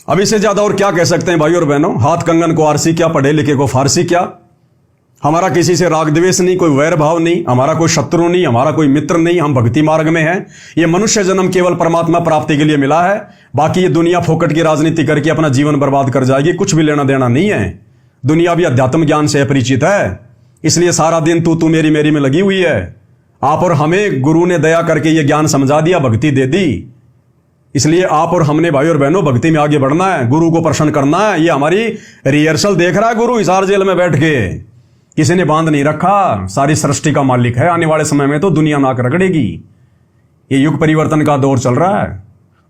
अब इससे ज्यादा और क्या कह सकते हैं भाई और बहनों। हाथ कंगन को आरसी क्या, पढ़े लिखे को फारसी क्या। हमारा किसी से राग द्वेष नहीं, कोई वैर भाव नहीं, हमारा कोई शत्रु नहीं, हमारा कोई मित्र नहीं। हम भक्ति मार्ग में हैं। ये मनुष्य जन्म केवल परमात्मा प्राप्ति के लिए मिला है। बाकी ये दुनिया फोकट की राजनीति करके अपना जीवन बर्बाद कर जाएगी, कुछ भी लेना देना नहीं है। दुनिया भी अध्यात्म ज्ञान से अपरिचित है, इसलिए सारा दिन तू मेरी मेरी में लगी हुई है। आप और हमें गुरु ने दया करके ये ज्ञान समझा दिया, भक्ति दे दी, इसलिए आप और हमने भाई और बहनों भक्ति में आगे बढ़ना है, गुरु को प्रसन्न करना है। ये हमारी रिहर्सल देख रहा है गुरु हिसार जेल में बैठ के, किसी ने बांध नहीं रखा, सारी सृष्टि का मालिक है। आने वाले समय में तो दुनिया नाक रगड़ेगी। ये युग परिवर्तन का दौर चल रहा है।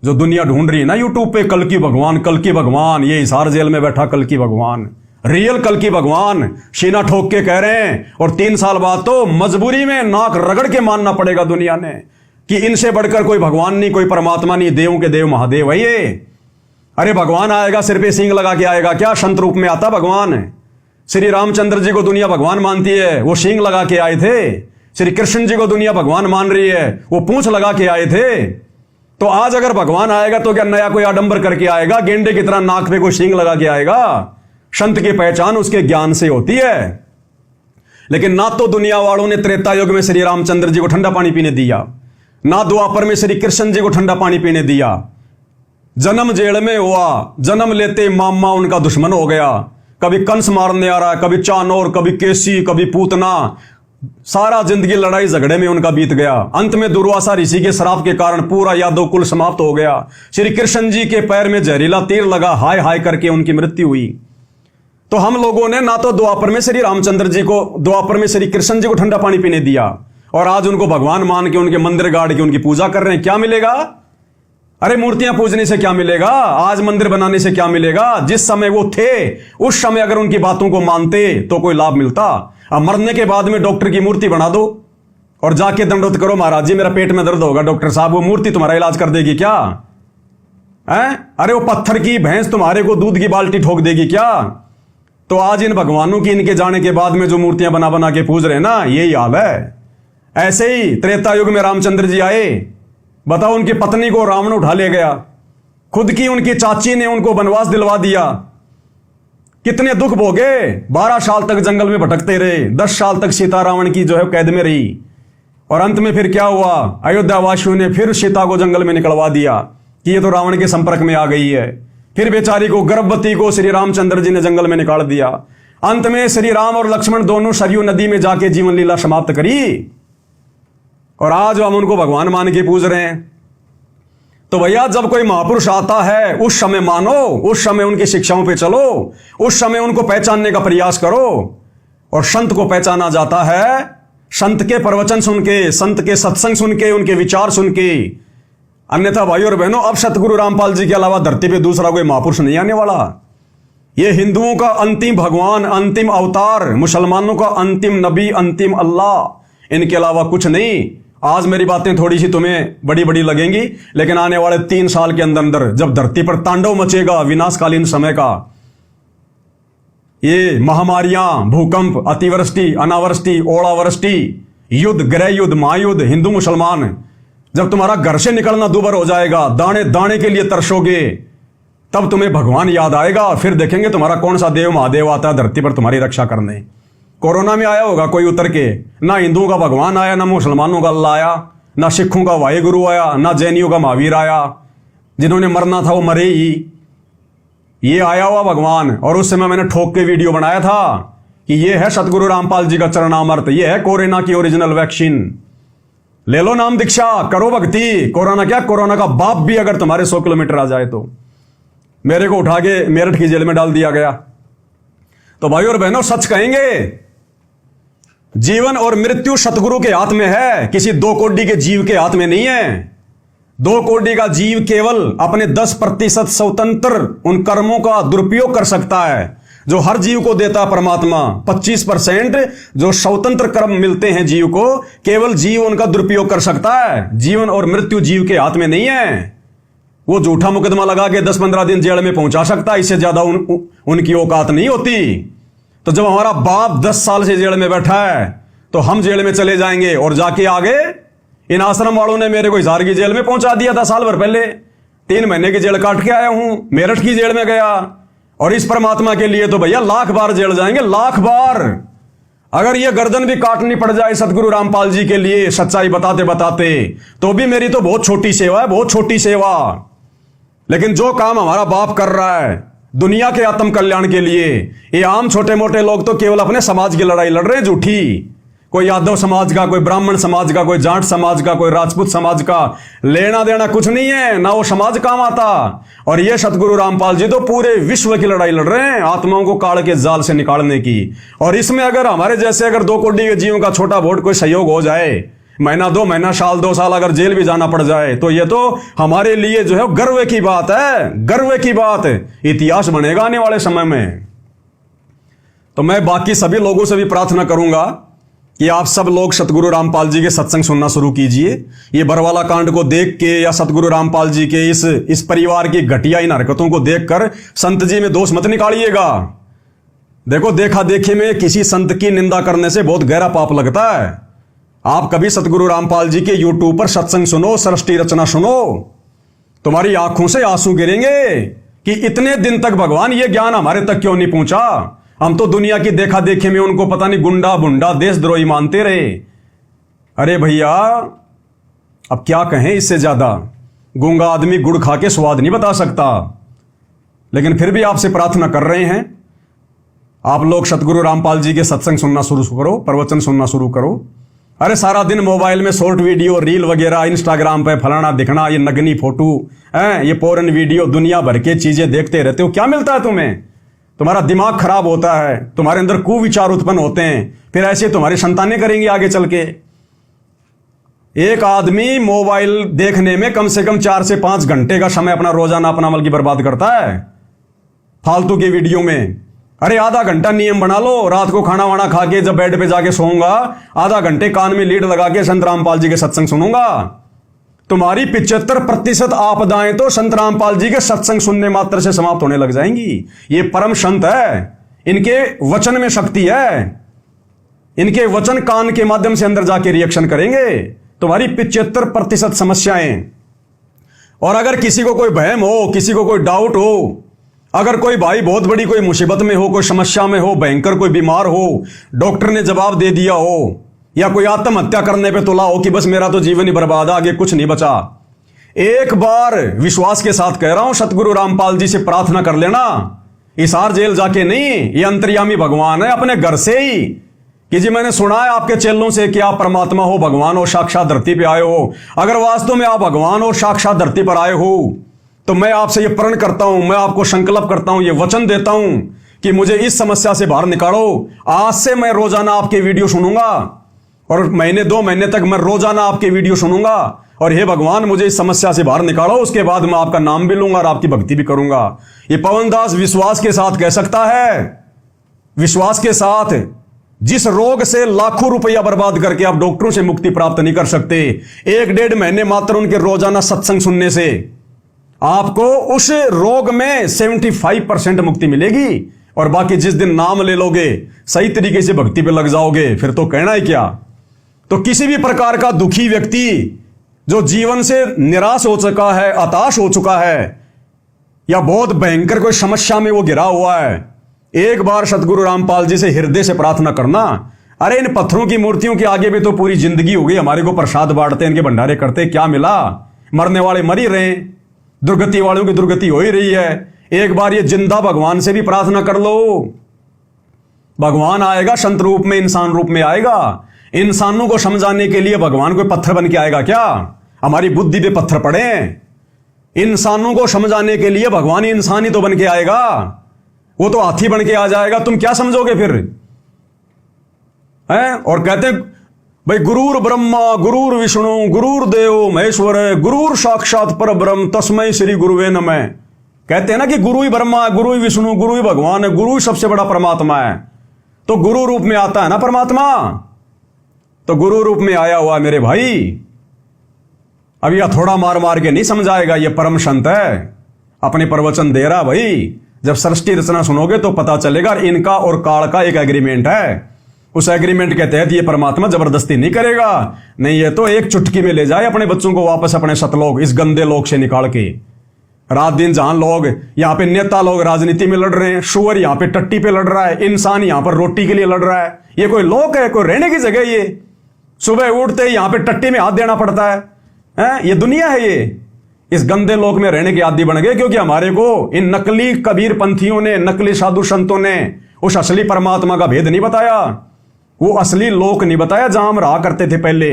जो दुनिया ढूंढ रही है ना यूट्यूब पे, कल की भगवान, कल की भगवान, ये हिसार जेल में बैठा कल की भगवान, रियल कल की भगवान सीना ठोक के कह रहे हैं। और 3 साल बाद तो मजबूरी में नाक रगड़ के मानना पड़ेगा दुनिया ने कि इनसे बढ़कर कोई भगवान नहीं, कोई परमात्मा नहीं, देवों के देव महादेव है ये। अरे भगवान आएगा सिर पे सींग लगा के आएगा क्या? संत रूप में आता भगवान। श्री रामचंद्र जी को दुनिया भगवान मानती है, वो सींग लगा के आए थे। श्री कृष्ण जी को दुनिया भगवान मान रही है, वो पूंछ लगा के आए थे। तो आज अगर भगवान आएगा तो क्या नया कोई आडंबर करके आएगा? गेंडे की तरह नाक पे कोई सींग लगा के आएगा? संत की पहचान उसके ज्ञान से होती है। लेकिन ना तो दुनिया वालों ने त्रेता युग में श्री रामचंद्र जी को ठंडा पानी पीने दिया, ना द्वापर में श्री कृष्ण जी को ठंडा पानी पीने दिया। जन्म जेल में हुआ, जन्म लेते मामा उनका दुश्मन हो गया। कभी कंस मारने आ रहा है, कभी चाणोर, कभी केसी, कभी पूतना। सारा जिंदगी लड़ाई झगड़े में उनका बीत गया। अंत में दुर्वासा ऋषि के श्राप के कारण पूरा यादव कुल समाप्त हो गया। श्री कृष्ण जी के पैर में जहरीला तीर लगा, हाय हाय करके उनकी मृत्यु हुई। तो हम लोगों ने ना तो द्वापर में श्री रामचंद्र जी को, द्वापर में श्री कृष्ण जी को ठंडा पानी पीने दिया, और आज उनको भगवान मान के उनके मंदिर गाड़ के उनकी पूजा कर रहे हैं। क्या मिलेगा? अरे मूर्तियां पूजने से क्या मिलेगा? आज मंदिर बनाने से क्या मिलेगा? जिस समय वो थे उस समय अगर उनकी बातों को मानते तो कोई लाभ मिलता। अब मरने के बाद में डॉक्टर की मूर्ति बना दो और जाके दंडोत करो, महाराज जी मेरा पेट में दर्द होगा, डॉक्टर साहब वो मूर्ति तुम्हारा इलाज कर देगी क्या? है? अरे वो पत्थर की भैंस तुम्हारे को दूध की बाल्टी ठोक देगी क्या? तो आज इन भगवानों की, इनके जाने के बाद में जो मूर्तियां बना बना के पूज रहे हैं ना, यही हाल है। ऐसे ही त्रेता युग में रामचंद्र जी आए, बताओ उनकी पत्नी को रावण उठा ले गया, खुद की उनकी चाची ने उनको वनवास दिलवा दिया। कितने दुख भोगे, 12 साल तक जंगल में भटकते रहे, 10 साल तक सीता रावण की जो है कैद में रही। और अंत में फिर क्या हुआ? अयोध्या वासियों ने फिर सीता को जंगल में निकलवा दिया कि ये तो रावण के संपर्क में आ गई है। फिर बेचारी को, गर्भवती को श्री रामचंद्र जी ने जंगल में निकाल दिया। अंत में श्री राम और लक्ष्मण दोनों सरयू नदी में जाके जीवन लीला समाप्त करी। और आज हम उनको भगवान मान के पूज रहे हैं। तो भैया जब कोई महापुरुष आता है उस समय मानो, उस समय उनकी शिक्षाओं पे चलो, उस समय उनको पहचानने का प्रयास करो। और संत को पहचाना जाता है संत के प्रवचन सुन के, संत के सत्संग सुन के, उनके विचार सुन के। अन्यथा भाई और बहनों, अब सतगुरु रामपाल जी के अलावा धरती पे दूसरा कोई महापुरुष नहीं आने वाला। ये हिंदुओं का अंतिम भगवान, अंतिम अवतार, मुसलमानों का अंतिम नबी, अंतिम अल्लाह, इनके अलावा कुछ नहीं। आज मेरी बातें थोड़ी सी तुम्हें बड़ी बड़ी लगेंगी, लेकिन आने वाले 3 साल के अंदर अंदर जब धरती पर तांडव मचेगा विनाशकालीन समय का, ये महामारियां, भूकंप, अतिवृष्टि, अनावृष्टि, ओलावृष्टि, युद्ध, गृह युद्ध, महायुद्ध, हिंदू मुसलमान, जब तुम्हारा घर से निकलना दूभर हो जाएगा, दाने दाने के लिए तरसोगे, तब तुम्हें भगवान याद आएगा। फिर देखेंगे तुम्हारा कौन सा देव महादेव आता है धरती पर तुम्हारी रक्षा करने। कोरोना में आया होगा कोई उतर के, ना हिंदुओं का भगवान आया, ना मुसलमानों का अल्लाह आया, ना सिखों का वाहिगुरु आया, ना जैनियों का महावीर आया। जिन्होंने मरना था वो मरे ही। ये आया हुआ भगवान। और उस समय मैंने ठोक के वीडियो बनाया था कि ये है सतगुरु रामपाल जी का चरणामृत, ये है कोरोना की ओरिजिनल वैक्सीन। ले लो नाम दीक्षा, करो भक्ति। कोरोना क्या, कोरोना का बाप भी अगर तुम्हारे 100 किलोमीटर आ जाए तो। मेरे को उठा के मेरठ की जेल में डाल दिया गया। तो भाई और बहनों, सच कहेंगे, जीवन और मृत्यु सतगुरु के हाथ में है, किसी 2 कोड़ी के जीव के हाथ में नहीं है। 2 कोड़ी का जीव केवल अपने 10% स्वतंत्र उन कर्मों का दुरुपयोग कर सकता है जो हर जीव को देता परमात्मा। 25% जो स्वतंत्र कर्म मिलते हैं जीव को, केवल जीव उनका दुरुपयोग कर सकता है। जीवन और मृत्यु जीव के हाथ में नहीं है। वो झूठा मुकदमा लगा के 10-15 दिन जेल में पहुंचा सकता है, इससे ज्यादा उनकी औकात नहीं होती। तो जब हमारा बाप 10 साल से जेल में बैठा है तो हम जेल में चले जाएंगे। और जाके आगे इन आश्रम वालों ने मेरे को हिसार की जेल में पहुंचा दिया था साल भर पहले। 3 महीने की जेल काट के आया हूं, मेरठ की जेल में गया। और इस परमात्मा के लिए तो भैया लाख बार जेल जाएंगे, लाख बार। अगर ये गर्दन भी काटनी पड़ जाए सतगुरु रामपाल जी के लिए सच्चाई बताते बताते, तो भी मेरी तो बहुत छोटी सेवा है, बहुत छोटी सेवा। लेकिन जो काम हमारा बाप कर रहा है दुनिया के आत्म कल्याण के लिए, ये आम छोटे मोटे लोग तो केवल अपने समाज की लड़ाई लड़ रहे हैं झूठी। कोई यादव समाज का, कोई ब्राह्मण समाज का, कोई जाट समाज का, कोई राजपूत समाज का लेना देना कुछ नहीं है, ना वो समाज काम आता। और ये सतगुरु रामपाल जी तो पूरे विश्व की लड़ाई लड़ रहे हैं आत्माओं को काल के जाल से निकालने की। और इसमें अगर हमारे जैसे अगर 2 कोटि के जीवों का छोटा बहुत कोई सहयोग हो जाए, महीना 2 महीना, साल 2 साल अगर जेल भी जाना पड़ जाए, तो ये तो हमारे लिए जो है गर्व की बात है, गर्व की बात। इतिहास बनेगा आने वाले समय में। तो मैं बाकी सभी लोगों से भी प्रार्थना करूंगा कि आप सब लोग सतगुरु रामपाल जी के सत्संग सुनना शुरू कीजिए। ये बरवाला कांड को देख के या सतगुरु रामपाल जी के इस परिवार की घटिया इन हरकतों को देखकर संत जी में दोष मत निकालिएगा। देखो, देखा देखी में किसी संत की निंदा करने से बहुत गहरा पाप लगता है। आप कभी सतगुरु रामपाल जी के यूट्यूब पर सत्संग सुनो, सृष्टि रचना सुनो, तुम्हारी आंखों से आंसू गिरेंगे कि इतने दिन तक भगवान ये ज्ञान हमारे तक क्यों नहीं पहुंचा। हम तो दुनिया की देखा देखे में उनको पता नहीं गुंडा बुंडा देशद्रोही मानते रहे। अरे भैया, अब क्या कहें इससे ज्यादा। गूंगा आदमी गुड़ खा के स्वाद नहीं बता सकता। लेकिन फिर भी आपसे प्रार्थना कर रहे हैं, आप लोग सतगुरु रामपाल जी के सत्संग सुनना शुरू करो, प्रवचन सुनना शुरू करो। अरे सारा दिन मोबाइल में शॉर्ट वीडियो, रील वगैरह, इंस्टाग्राम पे फलाना दिखना, ये नगनी फोटो, ये पोर्न वीडियो, दुनिया भर के चीजें देखते रहते हो। क्या मिलता है तुम्हें? तुम्हारा दिमाग खराब होता है, तुम्हारे अंदर कुविचार उत्पन्न होते हैं, फिर ऐसे तुम्हारी संतानें करेंगी आगे चल के। एक आदमी मोबाइल देखने में कम से कम 4 से 5 घंटे का समय अपना रोजाना अपना बल्कि बर्बाद करता है फालतू की वीडियो में। अरे आधा घंटा नियम बना लो, रात को खाना वाना खा के जब बेड पे जाके सोऊंगा, आधा घंटे कान में लीड लगा के संत रामपाल जी के सत्संग सुनूंगा। तुम्हारी 75% आपदाएं तो संत रामपाल जी के सत्संग सुनने मात्र से समाप्त होने लग जाएंगी। ये परम संत है, इनके वचन में शक्ति है, इनके वचन कान के माध्यम से अंदर जाके रिएक्शन करेंगे तुम्हारी 75% समस्याएं। और अगर किसी को कोई भयम हो, किसी को कोई डाउट हो, अगर कोई भाई बहुत बड़ी कोई मुसीबत में हो, कोई समस्या में हो, भयंकर कोई बीमार हो, डॉक्टर ने जवाब दे दिया हो, या कोई आत्महत्या करने पे तुला हो कि बस मेरा तो जीवन ही बर्बाद, आगे कुछ नहीं बचा, एक बार विश्वास के साथ कह रहा हूं, सतगुरु रामपाल जी से प्रार्थना कर लेना। हिसार जेल जाके नहीं, ये अंतर्यामी भगवान है अपने घर से ही कि जी मैंने सुना है आपके चेलों से कि आप परमात्मा हो, भगवान हो, साक्षात धरती पे आए हो। अगर वास्तव में आप भगवान हो, साक्षात धरती पर आए हो, तो मैं आपसे ये प्रण करता हूं, मैं आपको संकल्प करता हूं, ये वचन देता हूं कि मुझे इस समस्या से बाहर निकालो। आज से मैं रोजाना आपके वीडियो सुनूंगा और महीने 2 महीने तक मैं रोजाना आपके वीडियो सुनूंगा। और हे भगवान, मुझे इस समस्या से बाहर निकालो। उसके बाद मैं आपका नाम भी लूंगा और आपकी भक्ति भी करूंगा। ये पवनदास विश्वास के साथ कह सकता है, विश्वास के साथ। जिस रोग से लाखों रुपया बर्बाद करके आप डॉक्टरों से मुक्ति प्राप्त नहीं कर सकते, 1-1.5 महीने मात्र उनके रोजाना सत्संग सुनने से आपको उस रोग में 75% मुक्ति मिलेगी। और बाकी जिस दिन नाम ले लोगे, सही तरीके से भक्ति पे लग जाओगे, फिर तो कहना है क्या। तो किसी भी प्रकार का दुखी व्यक्ति जो जीवन से निराश हो चुका है, हताश हो चुका है, या बहुत भयंकर कोई समस्या में वो घिरा हुआ है, एक बार सतगुरु रामपाल जी से हृदय से प्रार्थना करना। अरे इन पत्थरों की मूर्तियों के आगे भी तो पूरी जिंदगी हो गई, हमारे को प्रसाद बांटते, इनके भंडारे करते, क्या मिला? मरने वाले मर ही रहे, दुर्गति वालों की दुर्गति हो ही रही है। एक बार ये जिंदा भगवान से भी प्रार्थना कर लो। भगवान आएगा संत रूप में, इंसान रूप में आएगा। इंसानों को समझाने के लिए भगवान कोई पत्थर बन के आएगा क्या? हमारी बुद्धि पे पत्थर पड़े। इंसानों को समझाने के लिए भगवान इंसान ही तो बन के आएगा, वो तो हाथी बन के आ जाएगा। तुम क्या समझोगे फिर? हैं? और कहते हैं भाई, गुरुर ब्रह्मा गुरुर विष्णु गुरुर्देव महेश्वर गुरुर साक्षात पर ब्रह्म तस्मै श्री गुरुवे नमः। कहते हैं ना कि गुरु ही ब्रह्मा है, गुरु ही विष्णु, गुरु ही भगवान है, गुरु ही सबसे बड़ा परमात्मा है। तो गुरु रूप में आता है ना परमात्मा, तो गुरु रूप में आया हुआ मेरे भाई। अब यह थोड़ा मार मार के नहीं समझाएगा, यह परम संत है, अपने प्रवचन दे रहा भाई। जब सृष्टि रचना सुनोगे तो पता चलेगा। इनका और काल का एक एग्रीमेंट है, उस एग्रीमेंट के तहत ये परमात्मा जबरदस्ती नहीं करेगा। नहीं, ये तो एक चुटकी में ले जाए अपने बच्चों को वापस अपने सतलोक, इस गंदे लोक से निकाल के। रात दिन जहां लोग यहां पे नेता लोग राजनीति में लड़ रहे हैं, शुअर यहां पे टट्टी पे लड़ रहा है, इंसान यहां पर रोटी के लिए लड़ रहा है। ये कोई लोक है, कोई रहने की जगह? ये सुबह उठते ही यहां पे टट्टी में हाथ देना पड़ता है? ये दुनिया है? ये इस गंदे लोक में रहने के आदी बन गए, क्योंकि हमारे को इन नकली कबीर पंथियों ने, नकली साधु संतों ने उस असली परमात्मा का भेद नहीं बताया, वो असली लोक नहीं बताया जहां हम रहा करते थे पहले,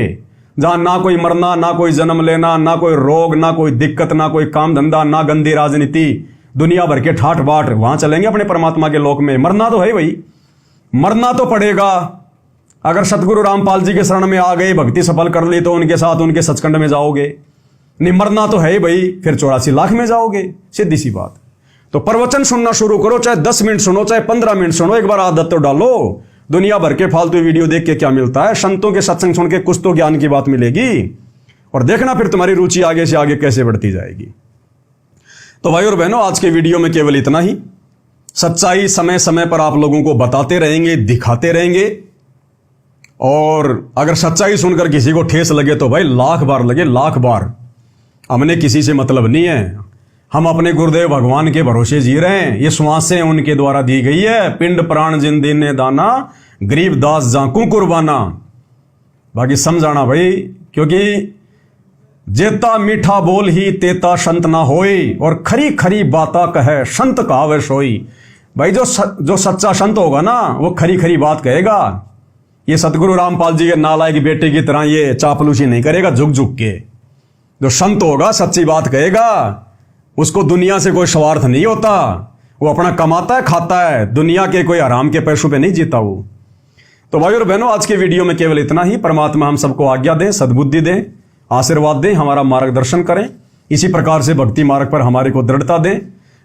जहां ना कोई मरना, ना कोई जन्म लेना, ना कोई रोग, ना कोई दिक्कत, ना कोई काम धंधा, ना गंदी राजनीति, दुनिया भर के ठाट बाट। वहां चलेंगे अपने परमात्मा के लोक में? मरना तो है भाई, मरना तो पड़ेगा। अगर सतगुरु रामपाल जी के शरण में आ गए, भक्ति सफल कर ली, तो उनके साथ उनके सचखंड में जाओगे। नहीं, मरना तो है ही भाई, फिर 84 लाख में जाओगे, सीधी सी बात। तो प्रवचन सुनना शुरू करो, चाहे 10 मिनट सुनो, चाहे 15 मिनट सुनो, एक बार आदत तो डालो। दुनिया भर के फालतू वीडियो देख के क्या मिलता है? संतों के सत्संग सुन के कुछ तो ज्ञान की बात मिलेगी, और देखना फिर तुम्हारी रुचि आगे से आगे कैसे बढ़ती जाएगी। तो भाई और बहनों, आज के वीडियो में केवल इतना ही। सच्चाई समय समय पर आप लोगों को बताते रहेंगे, दिखाते रहेंगे, और अगर सच्चाई सुनकर किसी को ठेस लगे तो भाई लाख बार लगे, लाख बार। हमने किसी से मतलब नहीं है, हम अपने गुरुदेव भगवान के भरोसे जी रहे हैं। ये श्वासें उनके द्वारा दी गई है। पिंड प्राण जिन दीने दाना, गरीब दास जाकू कुर्बाना। बाकी समझाना भाई, क्योंकि जेता मीठा बोल ही तेता संत ना होई, और खरी खरी बाता कहे संत कहावे सोई। भाई जो सच्चा संत होगा ना, वो खरी खरी बात कहेगा। ये सतगुरु रामपाल जी के नालायक बेटे की तरह ये चापलूसी नहीं करेगा झुक झुक के। जो संत होगा सच्ची बात कहेगा, उसको दुनिया से कोई स्वार्थ नहीं होता, वो अपना कमाता है, खाता है, दुनिया के कोई आराम के पैसों पे नहीं जीता वो। तो भाई और बहनों, आज के वीडियो में केवल इतना ही। परमात्मा हम सबको आज्ञा दें, सद्बुद्धि दें, आशीर्वाद दें, हमारा मार्गदर्शन करें, इसी प्रकार से भक्ति मार्ग पर हमारे को दृढ़ता दें।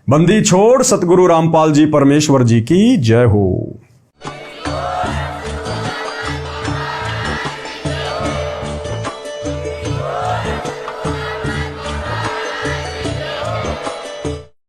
बंदी छोड़ सतगुरु रामपाल जी परमेश्वर जी की जय हो।